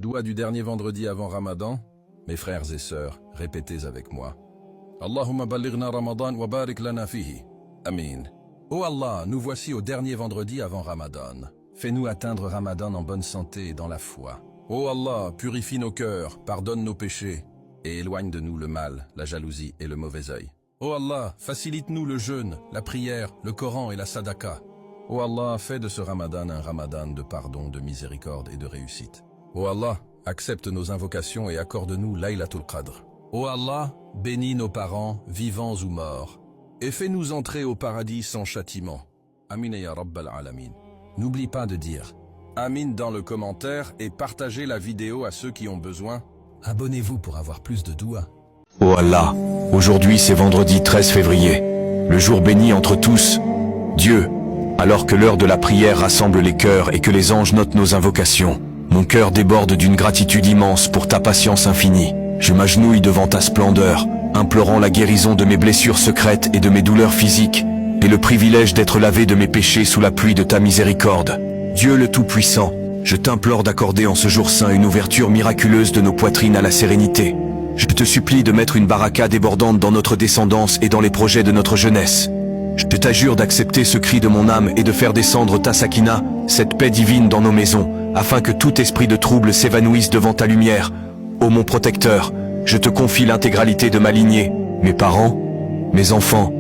Doua du dernier vendredi avant Ramadan. Mes frères et sœurs, répétez avec moi. Allahumma ballighna Ramadan wa barik lana fihi. Amin. Ô Allah, nous voici au dernier vendredi avant Ramadan. Fais-nous atteindre Ramadan en bonne santé et dans la foi. Ô Allah, purifie nos cœurs, pardonne nos péchés et éloigne de nous le mal, la jalousie et le mauvais œil. Ô Allah, facilite-nous le jeûne, la prière, le Coran et la sadaqa. Ô Allah, fais de ce Ramadan un Ramadan de pardon, de miséricorde et de réussite. Ô Allah, accepte nos invocations et accorde-nous Laylatul Qadr. Ô Allah, bénis nos parents, vivants ou morts, et fais-nous entrer au paradis sans châtiment. Amin ya Rabbal Alamin. N'oublie pas de dire Amin dans le commentaire et partagez la vidéo à ceux qui ont besoin. Abonnez-vous pour avoir plus de doua. Oh Allah, aujourd'hui c'est vendredi 13 février, le jour béni entre tous. Dieu, alors que l'heure de la prière rassemble les cœurs et que les anges notent nos invocations, mon cœur déborde d'une gratitude immense pour ta patience infinie. Je m'agenouille devant ta splendeur, implorant la guérison de mes blessures secrètes et de mes douleurs physiques, et le privilège d'être lavé de mes péchés sous la pluie de ta miséricorde. Dieu le Tout-Puissant, je t'implore d'accorder en ce jour saint une ouverture miraculeuse de nos poitrines à la sérénité. Je te supplie de mettre une baraka débordante dans notre descendance et dans les projets de notre jeunesse. Je t'adjure d'accepter ce cri de mon âme et de faire descendre ta sakina, cette paix divine dans nos maisons, afin que tout esprit de trouble s'évanouisse devant ta lumière. Ô mon protecteur, je te confie l'intégralité de ma lignée, mes parents, mes enfants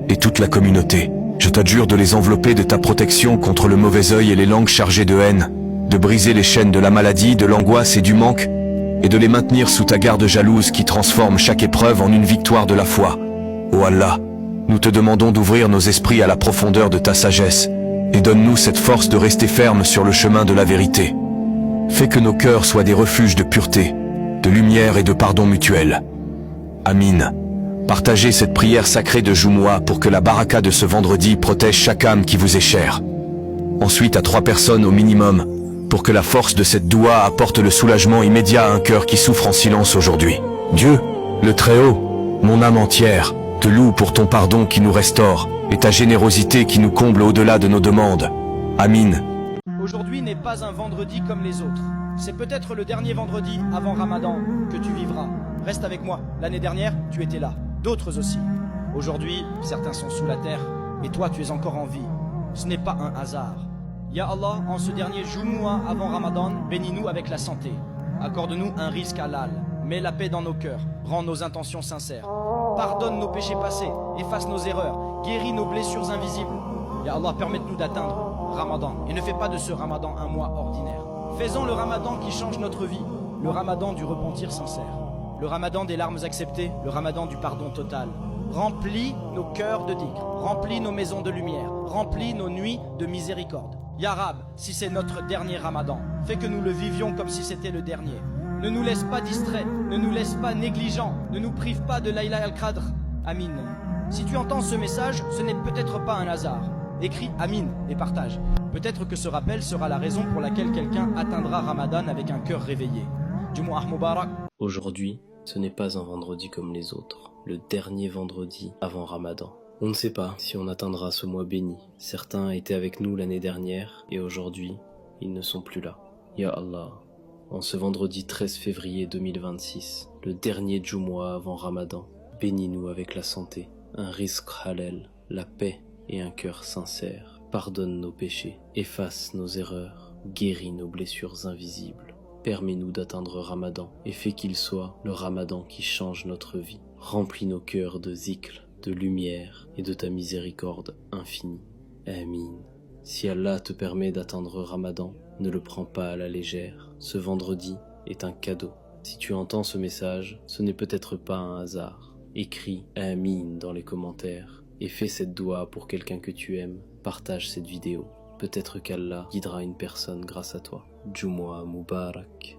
et toute la communauté. Je t'adjure de les envelopper de ta protection contre le mauvais œil et les langues chargées de haine, de briser les chaînes de la maladie, de l'angoisse et du manque, et de les maintenir sous ta garde jalouse qui transforme chaque épreuve en une victoire de la foi. Ô Allah, nous te demandons d'ouvrir nos esprits à la profondeur de ta sagesse, et donne-nous cette force de rester ferme sur le chemin de la vérité. Fais que nos cœurs soient des refuges de pureté, de lumière et de pardon mutuel. Amin. Partagez cette prière sacrée de Jumu'ah pour que la baraka de ce vendredi protège chaque âme qui vous est chère. Ensuite à 3 personnes au minimum, pour que la force de cette doua apporte le soulagement immédiat à un cœur qui souffre en silence aujourd'hui. Dieu, le Très-Haut, mon âme entière, te loue pour ton pardon qui nous restaure, et ta générosité qui nous comble au-delà de nos demandes. Amin. Aujourd'hui n'est pas un vendredi comme les autres. C'est peut-être le dernier vendredi avant Ramadan que tu vivras. Reste avec moi. L'année dernière, tu étais là. D'autres aussi. Aujourd'hui, certains sont sous la terre, et toi tu es encore en vie. Ce n'est pas un hasard. Ya Allah, en ce dernier Jumu'ah avant Ramadan, bénis-nous avec la santé. Accorde-nous un risque halal. Mets la paix dans nos cœurs. Rends nos intentions sincères. Pardonne nos péchés passés. Efface nos erreurs. Guéris nos blessures invisibles. Ya Allah, permette-nous d'atteindre Ramadan. Et ne fais pas de ce Ramadan un mois ordinaire. Fais-en le Ramadan qui change notre vie. Le Ramadan du repentir sincère. Le Ramadan des larmes acceptées. Le Ramadan du pardon total. Remplis nos cœurs de dhikr. Remplis nos maisons de lumière. Remplis nos nuits de miséricorde. Ya Rab, si c'est notre dernier Ramadan, fais que nous le vivions comme si c'était le dernier. Ne nous laisse pas distraits, ne nous laisse pas négligents, ne nous prive pas de Layla al-Qadr. Amin. Si tu entends ce message, ce n'est peut-être pas un hasard. Écris Amin et partage. Peut-être que ce rappel sera la raison pour laquelle quelqu'un atteindra Ramadan avec un cœur réveillé. Jumu'ah Mubarak. Aujourd'hui, ce n'est pas un vendredi comme les autres, le dernier vendredi avant Ramadan. On ne sait pas si on atteindra ce mois béni. Certains étaient avec nous l'année dernière et aujourd'hui, ils ne sont plus là. Ya Allah, en ce vendredi 13 février 2026, le dernier Jumu'ah avant Ramadan, bénis-nous avec la santé, un rizq halal, la paix et un cœur sincère. Pardonne nos péchés, efface nos erreurs, guéris nos blessures invisibles. Permets-nous d'atteindre Ramadan et fais qu'il soit le Ramadan qui change notre vie. Remplis nos cœurs de zikr, de lumière et de ta miséricorde infinie. Amin. Si Allah te permet d'atteindre Ramadan, ne le prends pas à la légère. Ce vendredi est un cadeau. Si tu entends ce message, ce n'est peut-être pas un hasard. Écris Amin dans les commentaires et fais cette doua pour quelqu'un que tu aimes. Partage cette vidéo. Peut-être qu'Allah guidera une personne grâce à toi. Jumu'ah Mubarak.